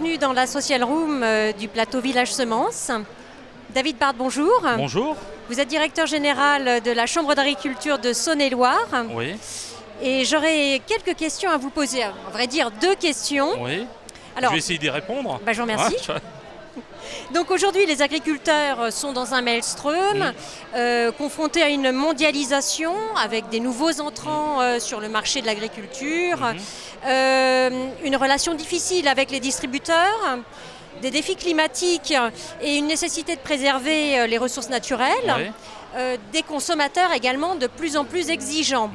bienvenue dans la Social Room du plateau Village Semences. David Bard, bonjour. Bonjour. Vous êtes directeur général de la Chambre d'agriculture de Saône-et-Loire. Oui. Et j'aurais quelques questions à vous poser, à vrai dire 2 questions. Oui. Alors, je vais essayer d'y répondre. Je vous remercie. Donc aujourd'hui, les agriculteurs sont dans un maelstrom, confrontés à une mondialisation avec des nouveaux entrants sur le marché de l'agriculture, une relation difficile avec les distributeurs, des défis climatiques et une nécessité de préserver les ressources naturelles, des consommateurs également de plus en plus exigeants.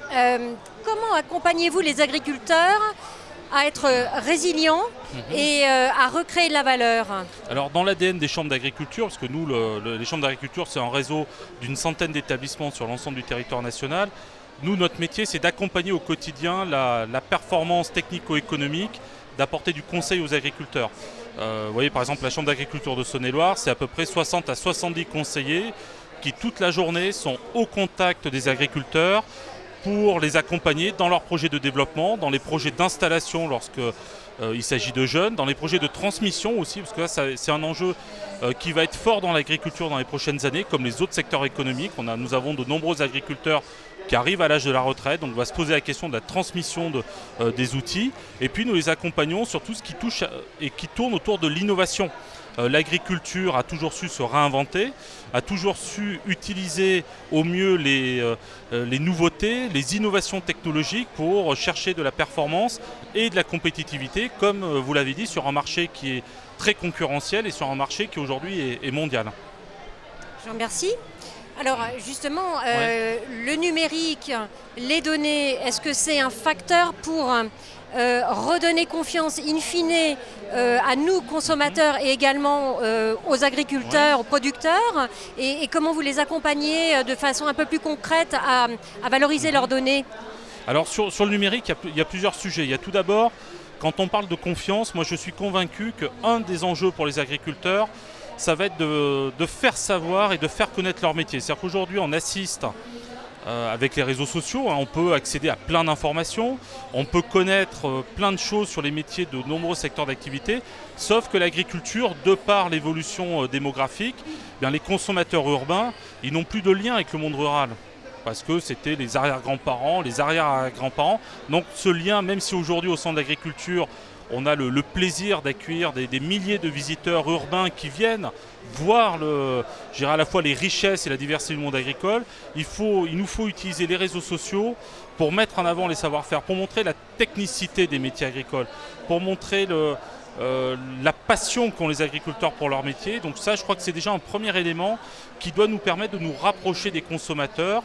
Comment accompagnez-vous les agriculteurs à être résilients et à recréer de la valeur? Alors dans l'ADN des chambres d'agriculture, parce que nous, les chambres d'agriculture, c'est un réseau d'une centaine d'établissements sur l'ensemble du territoire national. Nous, notre métier, c'est d'accompagner au quotidien la performance technico-économique, d'apporter du conseil aux agriculteurs. Vous voyez par exemple la chambre d'agriculture de Saône-et-Loire, c'est à peu près 60 à 70 conseillers qui toute la journée sont au contact des agriculteurs, pour les accompagner dans leurs projets de développement, dans les projets d'installation lorsqu'il s'agit de jeunes, dans les projets de transmission aussi, parce que là c'est un enjeu qui va être fort dans l'agriculture dans les prochaines années, comme les autres secteurs économiques. Nous avons de nombreux agriculteurs qui arrivent à l'âge de la retraite, donc on va se poser la question de la transmission des outils, et puis nous les accompagnons sur tout ce qui touche et qui tourne autour de l'innovation. L'agriculture a toujours su se réinventer, a toujours su utiliser au mieux les nouveautés, les innovations technologiques pour chercher de la performance et de la compétitivité, comme vous l'avez dit, sur un marché qui est très concurrentiel et sur un marché qui aujourd'hui est mondial. Je vous remercie. Alors justement, le numérique, les données, est-ce que c'est un facteur pour redonner confiance in fine à nous consommateurs et également aux agriculteurs, aux producteurs, et comment vous les accompagnez de façon un peu plus concrète à valoriser leurs données? Alors sur le numérique, il y a plusieurs sujets. Il y a tout d'abord, quand on parle de confiance, moi je suis convaincu qu'un des enjeux pour les agriculteurs, ça va être de faire savoir et de faire connaître leur métier. C'est-à-dire qu'aujourd'hui on assiste avec les réseaux sociaux, on peut accéder à plein d'informations, on peut connaître plein de choses sur les métiers de nombreux secteurs d'activité, sauf que l'agriculture, de par l'évolution démographique, bien, les consommateurs urbains, ils n'ont plus de lien avec le monde rural. Parce que c'était les arrière-grands-parents, les arrière-grands-parents. Donc ce lien, même si aujourd'hui au centre d'agriculture, on a le plaisir d'accueillir des milliers de visiteurs urbains qui viennent voir à la fois les richesses et la diversité du monde agricole, il nous faut utiliser les réseaux sociaux pour mettre en avant les savoir-faire, pour montrer la technicité des métiers agricoles, pour montrer la passion qu'ont les agriculteurs pour leur métier. Donc ça, je crois que c'est déjà un premier élément qui doit nous permettre de nous rapprocher des consommateurs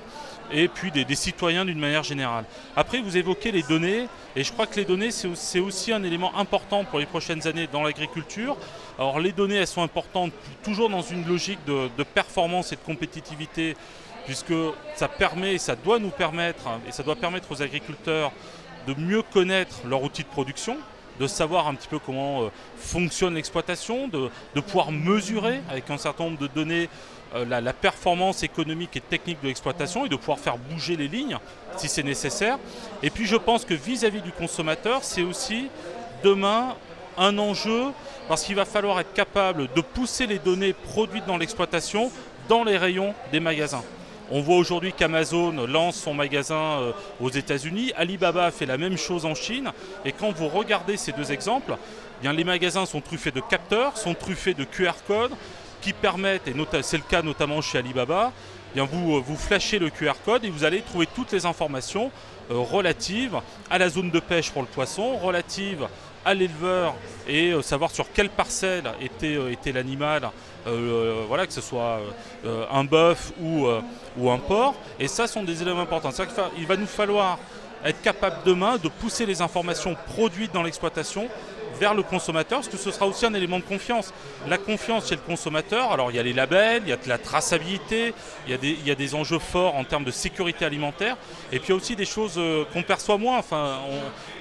et puis des citoyens d'une manière générale. Après, vous évoquez les données, et je crois que les données, c'est aussi un élément important pour les prochaines années dans l'agriculture. Alors les données, elles sont importantes toujours dans une logique de performance et de compétitivité, puisque ça permet, et ça doit nous permettre, et ça doit permettre aux agriculteurs de mieux connaître leur outil de production, de savoir un petit peu comment fonctionne l'exploitation, de pouvoir mesurer avec un certain nombre de données la performance économique et technique de l'exploitation et de pouvoir faire bouger les lignes si c'est nécessaire. Et puis je pense que vis-à-vis du consommateur, c'est aussi demain un enjeu parce qu'il va falloir être capable de pousser les données produites dans l'exploitation dans les rayons des magasins. On voit aujourd'hui qu'Amazon lance son magasin aux États-Unis, Alibaba a fait la même chose en Chine, et quand vous regardez ces deux exemples, eh bien, les magasins sont truffés de capteurs, sont truffés de QR codes, qui permettent, et c'est le cas notamment chez Alibaba, eh bien vous flashez le QR code et vous allez trouver toutes les informations relatives à la zone de pêche pour le poisson, relatives à l'éleveur et savoir sur quelle parcelle était l'animal, voilà, que ce soit un bœuf ou un porc. Et ça sont des éléments importants. C'est-à-dire qu'il va nous falloir être capable demain de pousser les informations produites dans l'exploitation vers le consommateur, parce que ce sera aussi un élément de confiance. La confiance chez le consommateur, alors il y a les labels, il y a de la traçabilité, il y a des enjeux forts en termes de sécurité alimentaire, et puis il y a aussi des choses qu'on perçoit moins. Enfin,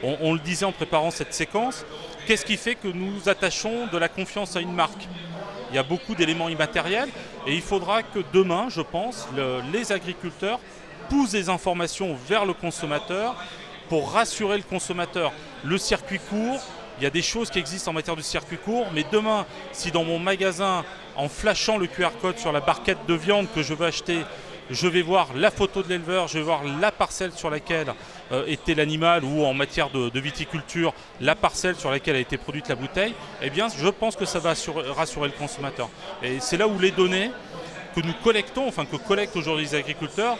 on le disait en préparant cette séquence, qu'est-ce qui fait que nous attachons de la confiance à une marque? Il y a beaucoup d'éléments immatériels, et il faudra que demain, je pense, les agriculteurs poussent des informations vers le consommateur pour rassurer le consommateur. Le circuit court, Il y a des choses qui existent en matière de circuit court, mais demain, si dans mon magasin, en flashant le QR code sur la barquette de viande que je veux acheter, je vais voir la photo de l'éleveur, je vais voir la parcelle sur laquelle était l'animal, ou en matière de viticulture, la parcelle sur laquelle a été produite la bouteille, eh bien je pense que ça va rassurer le consommateur. Et c'est là où les données que nous collectons, enfin que collectent aujourd'hui les agriculteurs,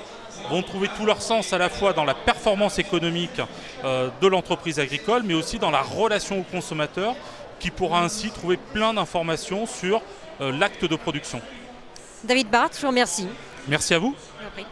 vont trouver tout leur sens à la fois dans la performance économique de l'entreprise agricole, mais aussi dans la relation au consommateur, qui pourra ainsi trouver plein d'informations sur l'acte de production. David Barthes, je vous remercie. Merci à vous. Je vous en prie.